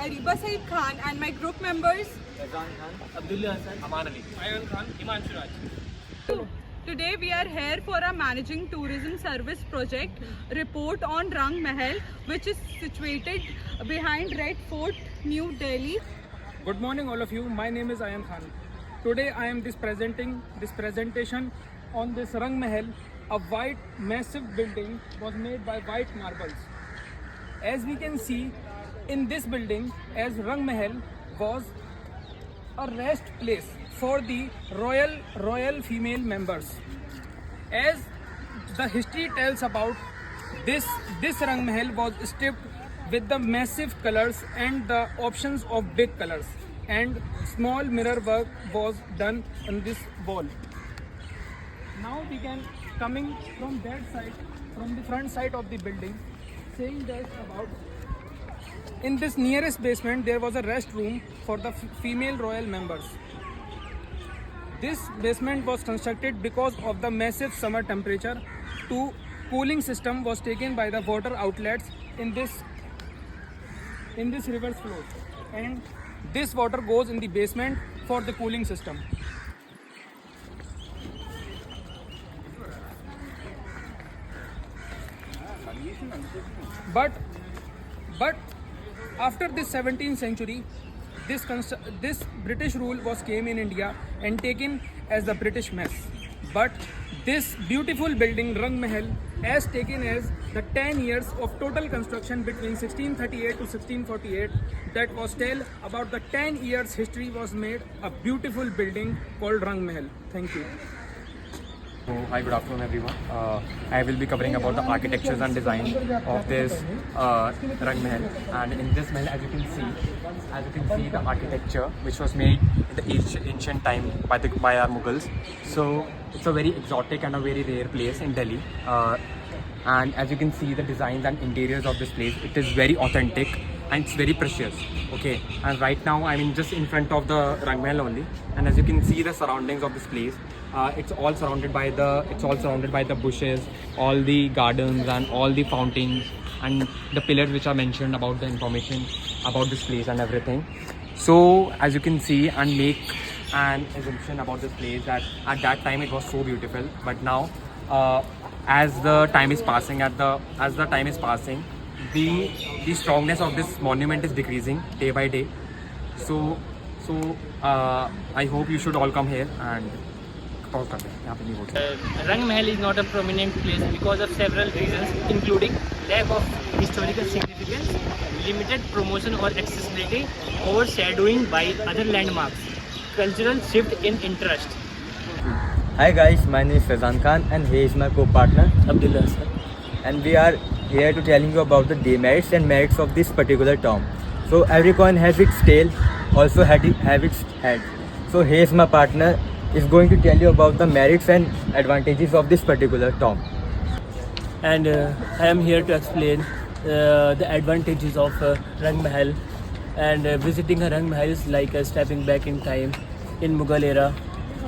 Ariba Said Khan and my group members. Fazan Khan, Abdullah Hassan, Aman Ali, Ayan Khan, Himanshu Raj. Today we are here for a managing tourism service project report on Rang Mahal, which is situated behind Red Fort, New Delhi. Good morning all of you. My name is Ayan Khan. Today I am presenting this presentation on this Rang Mahal. A white massive building was made by white marbles. As we can see in this building, as Rang Mahal was a rest place for the royal female members. As the history tells about this Rang Mahal was stripped with the massive colors and the options of big colors, and small mirror work was done on this wall. Now we can, coming from that side, from the front side of the building, saying that about in this nearest basement there was a rest room for the female royal members. This basement was constructed because of the massive summer temperature. Cooling system was taken by the water outlets in this reverse flow, and this water goes in the basement for the cooling system. But after this 17th century, this British rule was came in India and taken as the British mess. But this beautiful building Rang Mahal has taken as the 10 years of total construction between 1638 to 1648. That was tell about the 10 years history was made a beautiful building called Rang Mahal. Thank you. So, hi, good afternoon everyone. I will be covering about the architectures and design of this Rang Mahal, and in this mahal, as you can see the architecture which was made in the ancient time by our Mughals. So it's a very exotic and a very rare place in Delhi, and as you can see the designs and interiors of this place, it is very authentic and it's very precious. Okay, and right now I'm just in front of the Rang Mahal only, and as you can see the surroundings of this place, it's all surrounded by the bushes, all the gardens and all the fountains and the pillars which are mentioned about the information about this place and everything. So as you can see and make an assumption about this place that at that time it was so beautiful, but now as the time is passing, the strongness of this monument is decreasing day by day. So I hope you should all come here and Rang Mahal is not a prominent place because of several reasons, including lack of historical significance, limited promotion or accessibility, overshadowing by other landmarks, cultural shift in interest. Hi guys, my name is Fazan Khan and he is my co-partner Abdullah Hassan. and we are here to telling you about the demerits and merits of this particular tomb. So every coin has its tail, also have its head. So he is my partner, is going to tell you about the merits and advantages of this particular tomb. And I am here to explain the advantages of Rang Mahal. And visiting a Rang Mahal is like stepping back in time, in Mughal era,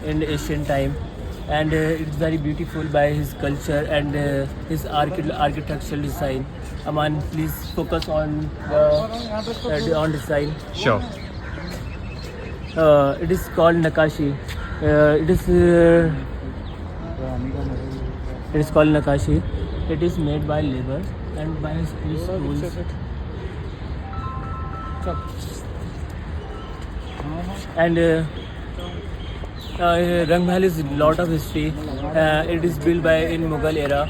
in the ancient time. And it's very beautiful by his culture and his architectural design. Aman, please focus on on design. Sure. It is called Nakashi. It is called Nakashi. It is made by labor and by his schools. And Rang Mahal is a lot of history. It is built by in Mughal era,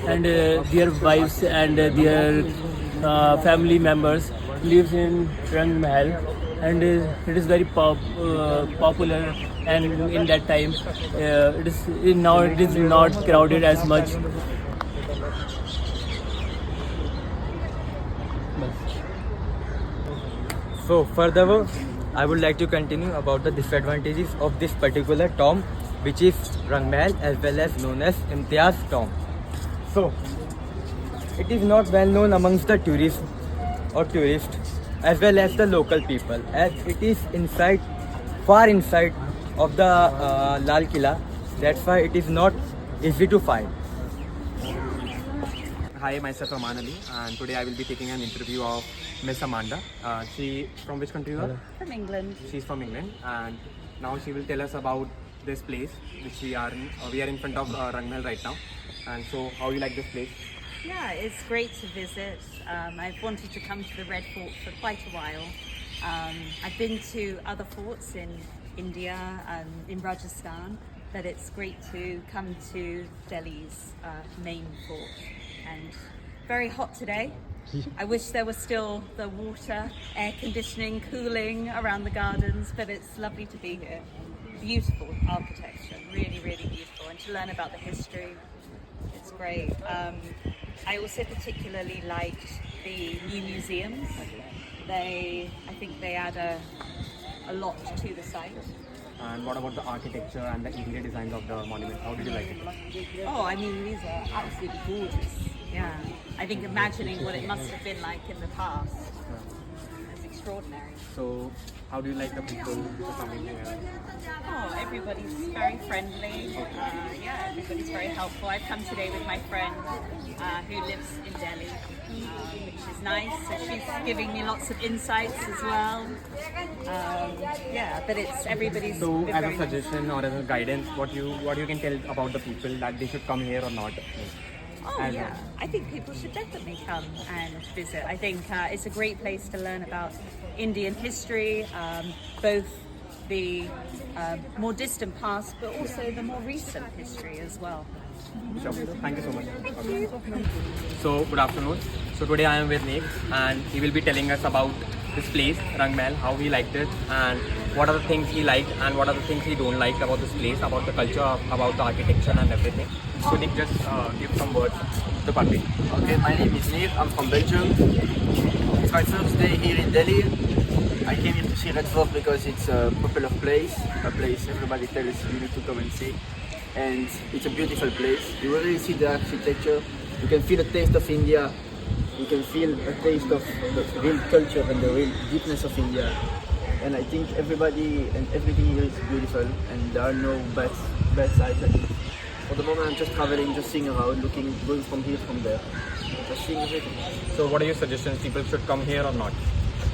and their wives and their family members lives in Rang Mahal, and it is very popular. And in that time, it is not crowded as much. So furthermore, I would like to continue about the disadvantages of this particular tomb, which is Rang Mahal, as well as known as Imtiaz tomb. So it is not well known amongst the tourists as well as the local people, as it is far inside of the Lal Killa. That's why it is not easy to find. hi, myself Aman Ali, and today I will be taking an interview of Miss Amanda. She from which country you are? From England. She's from England, and now she will tell us about this place which we are in. We are in front of Rang Mahal right now, and so how you like this place? Yeah, it's great to visit. I've wanted to come to the Red Fort for quite a while. I've been to other forts in India and in Rajasthan, but it's great to come to Delhi's main fort. And very hot today. I wish there was still the water, air conditioning, cooling around the gardens, but it's lovely to be here. Beautiful architecture, really, really beautiful, and to learn about the history, it's great. I also particularly liked the new museums. I think they add a lot to the site. And what about the architecture and the interior designs of the monument? How did you like it? Oh, I mean, these are absolutely gorgeous. Yeah, I think imagining what it must have been like in the past is extraordinary. So, how do you like the people who are coming here? Oh, everybody's very friendly. Yeah, everybody's very helpful. I've come today with my friend who lives in Delhi, which is nice. So she's giving me lots of insights as well. Yeah, but everybody's. So, been as very a nice. suggestion or as a guidance, what you can tell about the people that they should come here or not? Oh As yeah, I think people should definitely come and visit. I think it's a great place to learn about Indian history, both the more distant past, but also the more recent history as well. Sure. Thank you so much. So, good afternoon. So, today I am with Nick, and he will be telling us about this place, Rang Mahal, how he liked it, and what are the things he liked, and what are the things he don't like about this place, about the culture, about the architecture, and everything. So, Nick, just give some words to the public. Okay, my name is Nick, I'm from Belgium. It's my first day here in Delhi. I came here to see Red Fort because it's a popular place, a place everybody tells you need to come and see. And it's a beautiful place. You will really see the architecture, you can feel the taste of India, you can feel a taste of the real culture and the real deepness of India. And I think everybody and everything here is beautiful, and there are no bad sides. For the moment I'm just traveling, just seeing around, looking, going from here, from there. Just seeing everything. So, what are your suggestions? People should come here or not?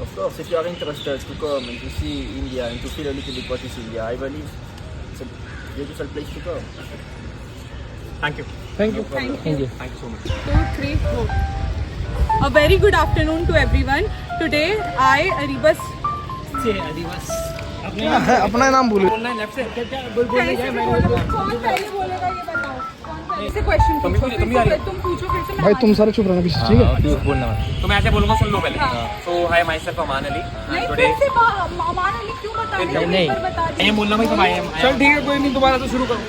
Of course, if you are interested to come and to see India and to feel a little bit what is India, I believe it's a beautiful place to come. Thank you. Thank you. Thank you. Thank you so much. 2, 3, 4. A very good afternoon to everyone. Today I, Aribas. अपना नाम बोलो. कौन पहले बोलेगा ये बताओ. कौन पहले से क्वेश्चन पूछो. तुम पूछो फिर से. भाई तुम सारे चुप रहना पीछे, ठीक है? बोलना तो मैं ऐसे बोलूँगा, सुन लो पहले. So, hi, myself Aman Ali, नहीं and फिर today. से अमान अली क्यों बता रहे हो? नहीं. बता ये बोलना भाई, तो भाई चल ठीक है, कोई नहीं, दोबारा से शुरू करो.